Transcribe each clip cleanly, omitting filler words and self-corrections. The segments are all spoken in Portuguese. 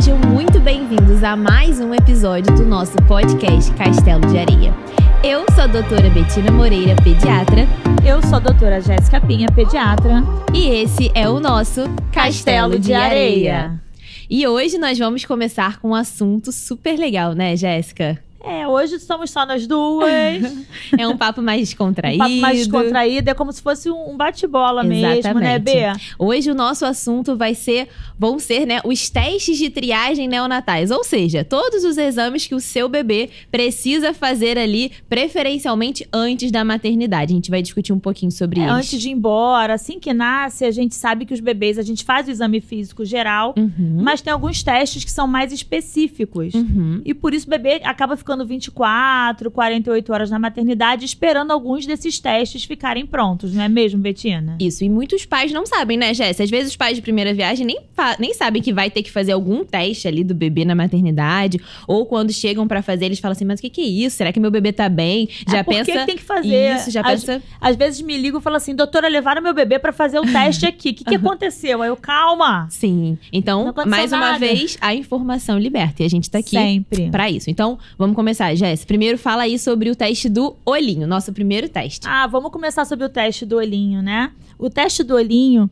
sejam muito bem-vindos a mais um episódio do nosso podcast Castelo de Areia. Eu sou a doutora Betina Moreira, pediatra. Eu sou a doutora Jéssica Pinha, pediatra. E esse é o nosso Castelo de Areia. E hoje nós vamos começar com um assunto super legal, né, Jéssica? Hoje somos só nós duas. É um papo mais descontraído. Um papo mais descontraído, é como se fosse um bate-bola mesmo, né, Bê? Hoje o nosso assunto vão ser, né, os testes de triagem neonatais. Ou seja, todos os exames que o seu bebê precisa fazer ali, preferencialmente antes da maternidade. A gente vai discutir um pouquinho sobre isso. Antes de ir embora, assim que nasce, a gente sabe que os bebês, a gente faz o exame físico geral, mas tem alguns testes que são mais específicos. E por isso o bebê acaba ficando 24, 48 horas na maternidade, esperando alguns desses testes ficarem prontos, não é mesmo, Betina? Isso, e muitos pais não sabem, né, Jéssica? Às vezes os pais de primeira viagem nem sabem que vai ter que fazer algum teste ali do bebê na maternidade, ou quando chegam pra fazer, eles falam assim, mas o que é isso? Será que meu bebê tá bem? Já por pensa... que tem que fazer? Isso, já pensa... Às vezes me ligam e falam assim, doutora, levaram meu bebê pra fazer o teste aqui, o que aconteceu? Aí eu, calma! Sim, então, mais uma vez, a informação liberta, e a gente tá aqui sempre pra isso. Então, vamos começar, Jéssica. Primeiro fala aí sobre o teste do olhinho, nosso primeiro teste. Vamos começar sobre o teste do olhinho, né? O teste do olhinho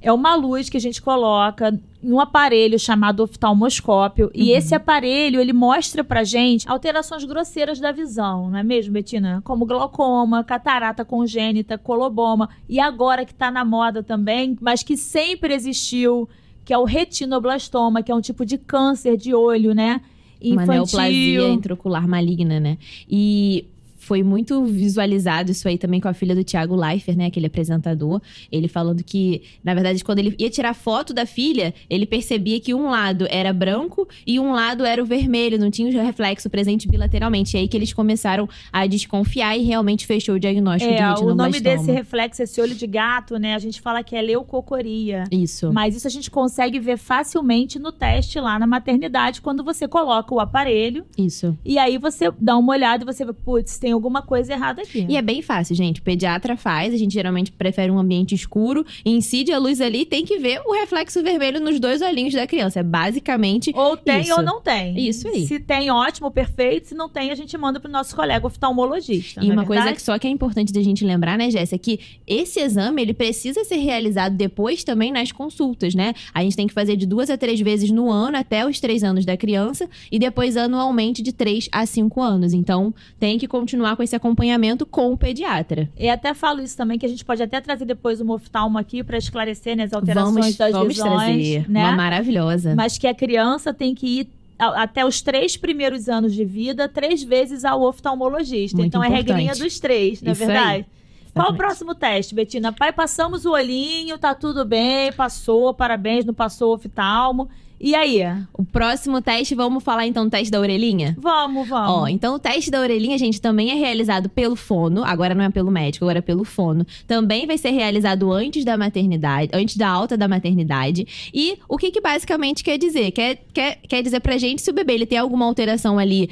é uma luz que a gente coloca em um aparelho chamado oftalmoscópio. E esse aparelho, ele mostra pra gente alterações grosseiras da visão, não é mesmo, Betina? Como glaucoma, catarata congênita, coloboma. E agora que tá na moda também, mas que sempre existiu, que é o retinoblastoma, que é um tipo de câncer de olho, né? Infantil. Uma neoplasia intraocular maligna, né? E foi muito visualizado isso aí também com a filha do Thiago Leifert, né? Aquele apresentador. Ele falando que, na verdade, quando ele ia tirar foto da filha, ele percebia que um lado era branco e um lado era o vermelho. Não tinha o reflexo presente bilateralmente. E aí que eles começaram a desconfiar e realmente fechou o diagnóstico de retinoblastoma. O nome desse reflexo, esse olho de gato, né? A gente fala que é leucocoria. Isso. Mas isso a gente consegue ver facilmente no teste lá na maternidade, quando você coloca o aparelho. Isso. E aí você dá uma olhada e você vê, putz, tem alguma coisa errada aqui. E é bem fácil, gente. O pediatra faz, a gente geralmente prefere um ambiente escuro, incide a luz ali e tem que ver o reflexo vermelho nos dois olhinhos da criança. É basicamente ou tem isso. ou não tem. Isso aí. Se tem, ótimo, perfeito. Se não tem, a gente manda pro nosso colega oftalmologista. E uma coisa que é importante da gente lembrar, né, Jéssica, é que esse exame, ele precisa ser realizado depois também nas consultas, né? A gente tem que fazer de 2 a 3 vezes no ano, até os 3 anos da criança, e depois anualmente de 3 a 5 anos. Então, tem que continuar com esse acompanhamento com o pediatra. E até falo isso também, que a gente pode até trazer depois uma oftalmo aqui para esclarecer, né, as alterações das vamos visões. Trazer, né? Uma maravilhosa. Mas que a criança tem que ir até os 3 primeiros anos de vida, 3 vezes ao oftalmologista. Muito então importante. É regrinha dos 3, não é verdade? Aí. Qual o próximo teste, Betina? Pai, passamos o olhinho, tá tudo bem, passou, parabéns, não passou o oftalmo. E aí? O próximo teste, vamos falar então do teste da orelhinha? Vamos. Então o teste da orelhinha, gente, também é realizado pelo fono. Agora não é pelo médico, agora é pelo fono. Também vai ser realizado antes da maternidade, antes da alta da maternidade. E o que basicamente quer dizer? Quer dizer pra gente se o bebê ele tem alguma alteração ali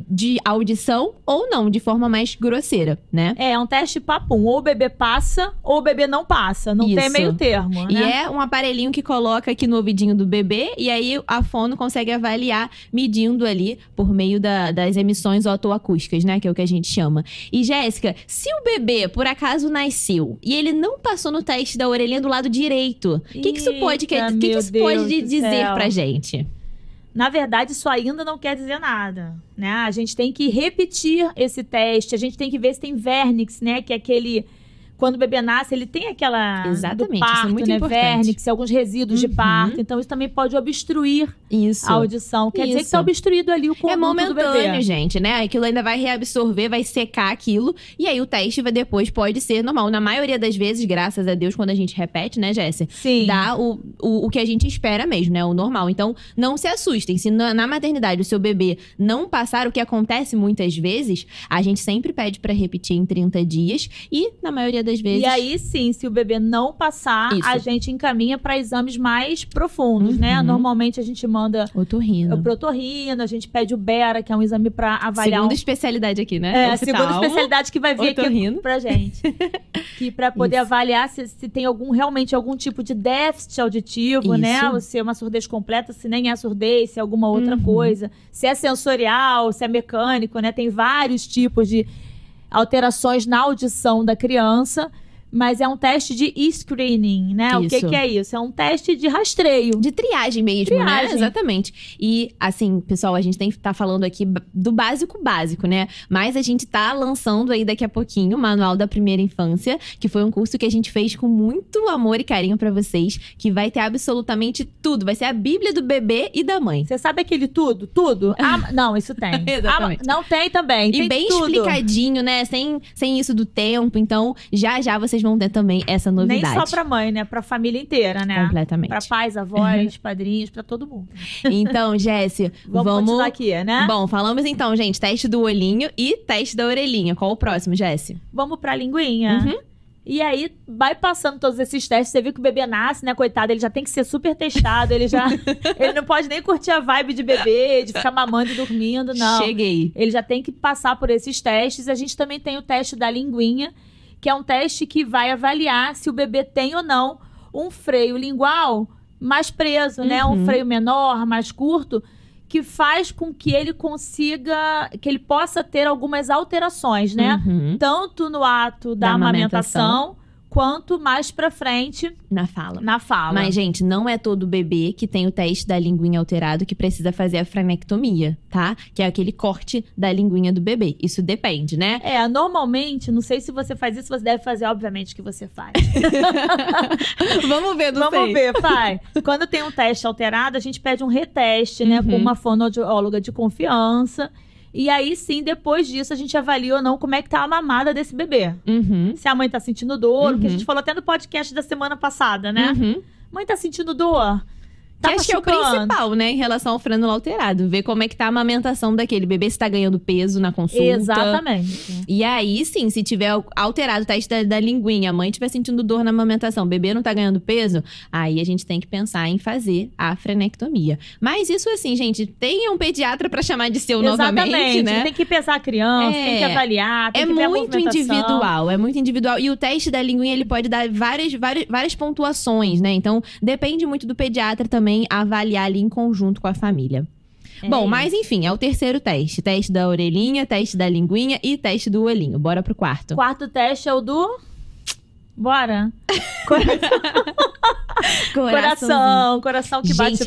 de audição ou não, de forma mais grosseira, né? É um teste papum. Ou o bebê passa, ou o bebê não passa. Não tem meio termo, né? E é um aparelhinho que coloca aqui no ouvidinho do bebê. E aí a fono consegue avaliar medindo ali por meio das emissões otoacústicas, né? Que é o que a gente chama. E Jéssica, se o bebê por acaso nasceu e ele não passou no teste da orelhinha do lado direito, o que isso pode dizer pra gente? Na verdade, isso ainda não quer dizer nada, né? A gente tem que repetir esse teste, a gente tem que ver se tem vernix, né? Que é aquele... Quando o bebê nasce, ele tem aquela Exatamente, do parto, isso é muito importante. Vernix, alguns resíduos de parto. Então, isso também pode obstruir a audição. Quer dizer que tá obstruído ali o conduto do bebê. É momentâneo, gente, né? Aquilo ainda vai reabsorver, vai secar aquilo. E aí, o teste depois pode ser normal. Na maioria das vezes, graças a Deus, quando a gente repete, né, Jéssica? Sim. Dá o que a gente espera mesmo, né? O normal. Então, não se assustem. Se na maternidade o seu bebê não passar, o que acontece muitas vezes, a gente sempre pede pra repetir em 30 dias. E, na maioria das vezes... E aí, sim, se o bebê não passar, a gente encaminha para exames mais profundos, né? Normalmente, a gente manda manda Otorrino. pro otorrino, a gente pede o Bera, que é um exame pra avaliar... Segunda especialidade aqui, né? a segunda especialidade que vai vir otorrino. aqui pra gente. Que pra poder avaliar se tem realmente algum tipo de déficit auditivo, né? Ou se é uma surdez completa, se nem é surdez, se é alguma outra coisa. Se é sensorial, se é mecânico, né? Tem vários tipos de alterações na audição da criança. Mas é um teste de screening, né? Isso. O que é isso? É um teste de rastreio. De triagem mesmo, né? Exatamente. E, assim, pessoal, a gente tá falando aqui do básico, né? Mas a gente tá lançando aí daqui a pouquinho o Manual da Primeira Infância, que foi um curso que a gente fez com muito amor e carinho pra vocês, que vai ter absolutamente tudo. Vai ser a Bíblia do bebê e da mãe. Você sabe aquele tudo? Tudo? Não, isso tem. Exatamente. Não tem também. E tem bem tudo. explicadinho, né? Sem isso do tempo. Então, já vocês vão ter também essa novidade. Nem só pra mãe, né? Pra família inteira, né? Completamente. Pra pais, avós, padrinhos, pra todo mundo. Então, Jéssica, vamos continuar aqui, né? Bom, falamos então, gente, teste do olhinho e teste da orelhinha. Qual o próximo, Jéssica? Vamos pra linguinha? E aí, vai passando todos esses testes. Você viu que o bebê nasce, né? Coitado, ele já tem que ser super testado. Ele não pode nem curtir a vibe de bebê, de ficar mamando e dormindo, não. Cheguei. Ele já tem que passar por esses testes. A gente também tem o teste da linguinha, que é um teste que vai avaliar se o bebê tem ou não um freio lingual mais preso, né? Um freio menor, mais curto, que faz com que ele consiga, que ele possa ter algumas alterações, né? Tanto no ato da amamentação, quanto mais pra frente na fala. Mas, gente, não é todo bebê que tem o teste da linguinha alterado que precisa fazer a frenectomia, tá? Que é aquele corte da linguinha do bebê. Isso depende, né? Normalmente, não sei se você faz isso, você deve fazer, obviamente, que você faz. Vamos ver, não sei. Vamos ver, pai. Quando tem um teste alterado, a gente pede um reteste, né? Com uma fonoaudióloga de confiança. E aí, sim, depois disso, a gente avalia ou não como é que tá a mamada desse bebê. Se a mãe tá sentindo dor, que a gente falou até no podcast da semana passada, né? Mãe tá sentindo dor? Tá que acho que é o principal, né? Em relação ao frênulo alterado. Ver como é que tá a amamentação daquele bebê, se tá ganhando peso na consulta. Exatamente. E aí, sim, se tiver alterado o teste da linguinha, a mãe estiver sentindo dor na amamentação, o bebê não tá ganhando peso, aí a gente tem que pensar em fazer a frenectomia. Mas isso, assim, gente, tenha um pediatra pra chamar de seu novamente, né? Tem que pesar a criança, tem que avaliar, tem que ver a movimentação. É muito individual. E o teste da linguinha, ele pode dar várias pontuações, né? Então, depende muito do pediatra também avaliar ali em conjunto com a família. Bom, mas enfim, é o terceiro teste. Teste da orelhinha, teste da linguinha e teste do olhinho. Bora pro quarto. Quarto teste é o do... Bora. Coração que bate,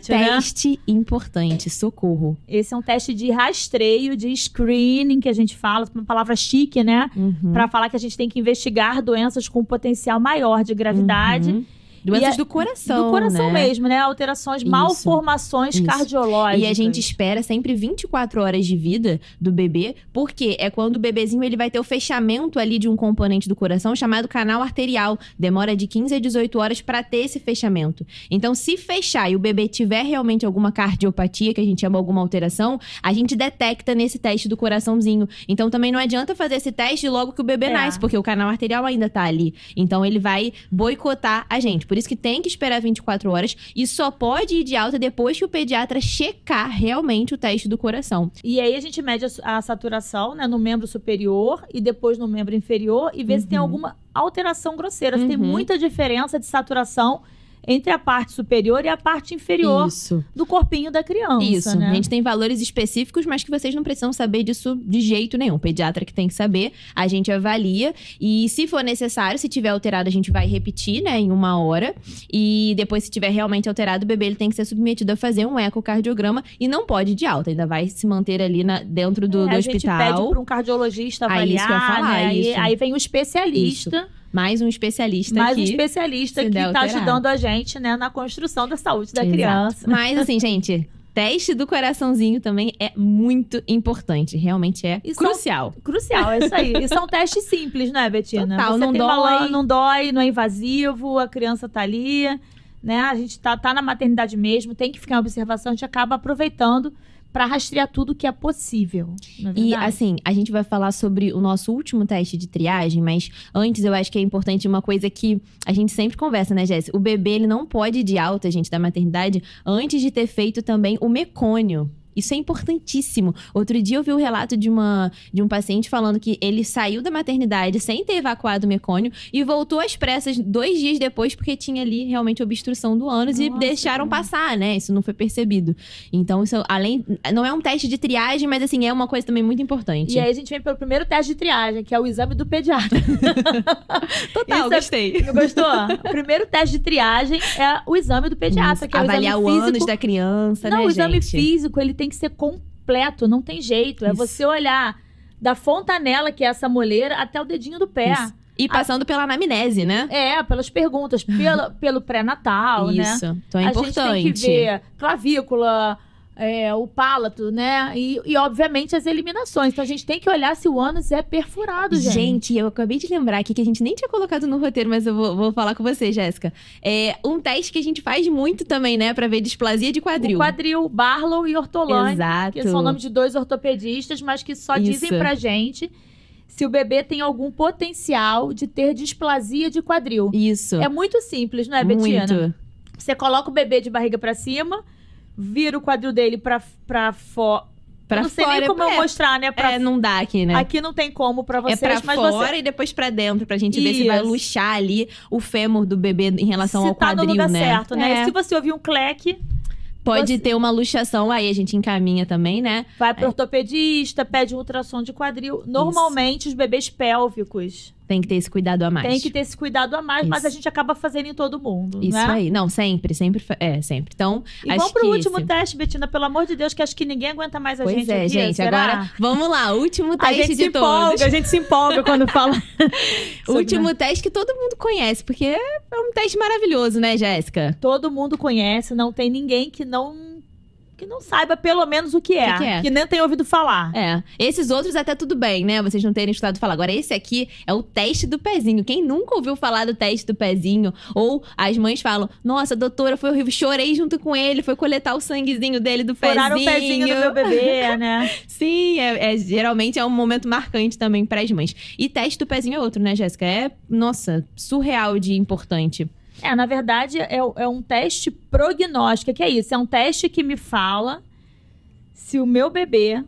que teste importante, socorro. Esse é um teste de rastreio, de screening, que a gente fala, uma palavra chique, né? Pra falar que a gente tem que investigar doenças com potencial maior de gravidade. Doenças do coração, do coração, né? mesmo, né? Alterações, malformações cardiológicas. E a gente espera sempre 24 horas de vida do bebê, porque é quando o bebezinho ele vai ter o fechamento ali de um componente do coração chamado canal arterial. Demora de 15 a 18 horas para ter esse fechamento. Então, se fechar e o bebê tiver realmente alguma cardiopatia, que a gente chama alguma alteração, a gente detecta nesse teste do coraçãozinho. Então, também não adianta fazer esse teste logo que o bebê nasce, porque o canal arterial ainda tá ali. Então, ele vai boicotar a gente. Por isso que tem que esperar 24 horas e só pode ir de alta depois que o pediatra checar realmente o teste do coração. E aí a gente mede a saturação, né, no membro superior e depois no membro inferior e vê se tem alguma alteração grosseira. Se tem muita diferença de saturação entre a parte superior e a parte inferior do corpinho da criança, né? A gente tem valores específicos, mas que vocês não precisam saber disso de jeito nenhum. O pediatra que tem que saber, a gente avalia. E se for necessário, se tiver alterado, a gente vai repetir, né, em 1 hora. E depois, se tiver realmente alterado, o bebê ele tem que ser submetido a fazer um ecocardiograma e não pode ir de alta. Ainda vai se manter ali dentro do hospital. A gente pede para um cardiologista avaliar, isso que eu ia falar, né? Aí vem o especialista. Mais um especialista que tá ajudando a gente, né, na construção da saúde da criança. Mas assim, gente, teste do coraçãozinho também é muito importante. Realmente é crucial. Crucial, é isso aí. E são testes simples, né, Betina? Total, não dói, não é invasivo, a criança tá ali, né? A gente tá na maternidade mesmo, tem que ficar em observação, a gente acaba aproveitando pra rastrear tudo que é possível. Não é E, verdade? assim, a gente vai falar sobre o nosso último teste de triagem, mas antes eu acho que é importante uma coisa que a gente sempre conversa, né, Jéssica? O bebê, ele não pode ir de alta, gente, da maternidade, antes de ter feito também o mecônio. Isso é importantíssimo. Outro dia eu vi o relato de um paciente falando que ele saiu da maternidade sem ter evacuado o mecônio e voltou às pressas 2 dias depois porque tinha ali realmente obstrução do ânus e Nossa, deixaram cara. passar, né? Isso não foi percebido. Então, isso não é um teste de triagem, mas assim, é uma coisa também muito importante. E aí a gente vem pelo primeiro teste de triagem, que é o exame do pediatra. Total, Isso gostei. Não gostou? O primeiro teste de triagem é o exame do pediatra, que é o Avaliar exame o físico. ânus da criança, Não, né, o exame gente? físico, ele tem que ser completo, não tem jeito. É Isso. você olhar da fontanela, que é essa moleira, até o dedinho do pé. Isso. E passando pela anamnese, né? Pelas perguntas, pelo pré-natal, né? Isso. Então é A importante. gente tem que ver clavícula, o pálate, né? E, obviamente, as eliminações. Então, a gente tem que olhar se o ânus é perfurado, gente. Gente, eu acabei de lembrar aqui que a gente nem tinha colocado no roteiro, mas eu vou falar com você, Jéssica. É um teste que a gente faz muito também, né? Pra ver displasia de quadril. O quadril, Barlow e Ortolani, Exato. que são nomes de 2 ortopedistas, mas que só dizem Isso. pra gente se o bebê tem algum potencial de ter displasia de quadril. Isso. É muito simples, não é, Betina? Muito. Você coloca o bebê de barriga pra cima, vira o quadril dele pra fora. Pra Não sei fora, nem como eu mostrar, né? não dá aqui, né? Aqui não tem como pra vocês, É pra mas fora você... e depois pra dentro, pra gente ver se vai Isso. luxar ali o fêmur do bebê em relação se ao tá quadril, no lugar né? certo, né? É. E se você ouvir um cleque, Pode você- ter uma luxação, aí a gente encaminha também, né? vai pro ortopedista, pede um ultrassom de quadril. Normalmente, os bebês pélvicos Tem que ter esse cuidado a mais. têm que ter esse cuidado a mais, mas Isso. a gente acaba fazendo em todo mundo, Isso né? aí. Não, sempre. Sempre. Então, E acho vamos pro que último esse- teste, Betina, pelo amor de Deus, que acho que ninguém aguenta mais a Pois gente é, aqui. gente. será? Agora, vamos lá. Último A teste gente se de todos. empolga, a gente se empolga quando fala. Último teste que todo mundo conhece, porque é um teste maravilhoso, né, Jéssica? Todo mundo conhece, não tem ninguém que não saiba pelo menos o que é. O que é? Que nem tem ouvido falar. É. Esses outros até tudo bem, né? Vocês não terem escutado falar. Agora, esse aqui é o teste do pezinho. Quem nunca ouviu falar do teste do pezinho? Ou as mães falam, nossa, doutora, foi horrível, chorei junto com ele, foi coletar o sanguezinho dele do pezinho. Furaram o pezinho do meu bebê, né? Sim, geralmente é um momento marcante também para as mães. E teste do pezinho é outro, né, Jéssica? É, nossa, surreal de importante. Na verdade, é um teste prognóstico. Que é isso? É um teste que me fala se o meu bebê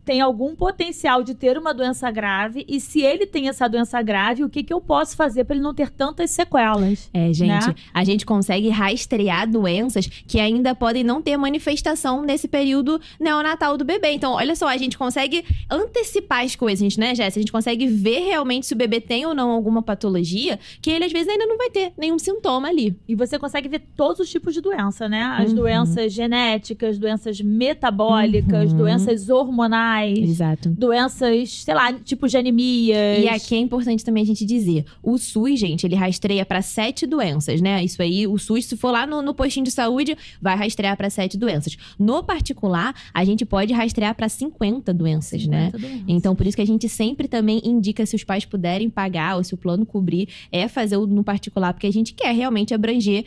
tem algum potencial de ter uma doença grave e se ele tem essa doença grave, o que eu posso fazer para ele não ter tantas sequelas. É, gente, Né? a gente consegue rastrear doenças que ainda podem não ter manifestação nesse período neonatal do bebê. Então, olha só, a gente consegue antecipar as coisas, né, Jéssica? A gente consegue ver realmente se o bebê tem ou não alguma patologia, que ele às vezes ainda não vai ter nenhum sintoma ali. E você consegue ver todos os tipos de doença, né? As Uhum. doenças genéticas, doenças metabólicas, Uhum. doenças hormonais, Exato. doenças, sei lá, tipos de anemias. E aqui é importante também a gente dizer, o SUS, gente, ele rastreia para 7 doenças, né? Isso aí, o SUS, se for lá no postinho de saúde, vai rastrear para 7 doenças. No particular, a gente pode rastrear para 50 doenças, né? 50 doenças. Então, por isso que a gente sempre também indica, se os pais puderem pagar ou se o plano cobrir, é fazer o no particular, porque a gente quer realmente abranger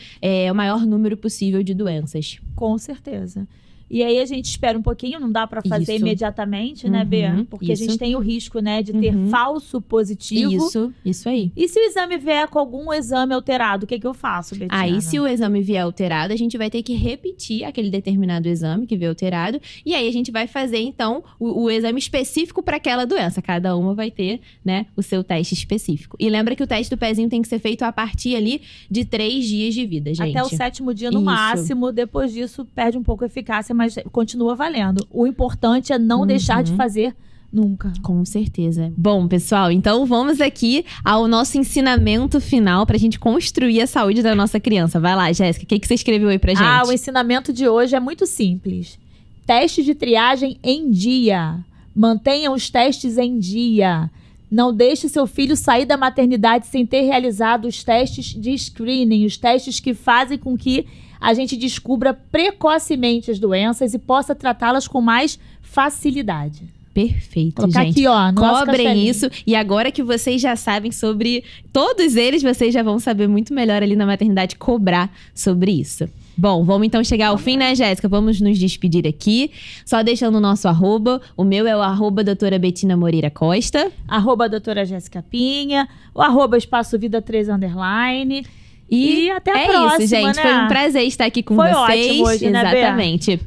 o maior número possível de doenças. Com certeza. E aí a gente espera um pouquinho, não dá pra fazer Isso. imediatamente, né, Uhum, Bê? Porque a isso. gente tem o risco, né, de ter Uhum. falso positivo. Isso aí. E se o exame vier com algum exame alterado, o que eu faço, Betina? Aí, se o exame vier alterado, a gente vai ter que repetir aquele determinado exame que veio alterado. E aí, a gente vai fazer, então, o exame específico para aquela doença. Cada uma vai ter, né, o seu teste específico. E lembra que o teste do pezinho tem que ser feito a partir ali de 3 dias de vida, gente. Até o 7º dia no Isso. máximo, depois disso perde um pouco a eficácia, mas continua valendo. O importante é não deixar de fazer nunca. Com certeza. Bom, pessoal, então vamos aqui ao nosso ensinamento final pra gente construir a saúde da nossa criança. Vai lá, Jéssica, o que você escreveu aí pra gente? O ensinamento de hoje é muito simples. Teste de triagem em dia. Mantenha os testes em dia. Não deixe seu filho sair da maternidade sem ter realizado os testes de screening, os testes que fazem com que a gente descubra precocemente as doenças e possa tratá-las com mais facilidade. Perfeito, Colocar gente. aqui, ó, no nosso Cobrem castelinho. isso. E agora que vocês já sabem sobre todos eles, vocês já vão saber muito melhor ali na maternidade cobrar sobre isso. Bom, vamos então chegar ao fim, né, Jéssica? Vamos nos despedir aqui. Só deixando o nosso arroba. O meu é o arroba doutora Betina Moreira Costa. Arroba doutora Jéssica Pinha. O arroba espaço vida 3 _. E até a próxima, isso, gente. né? Foi um prazer estar aqui com Foi vocês. ótimo hoje, né, Bê? Exatamente.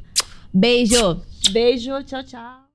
Beijo. Beijo, tchau, tchau.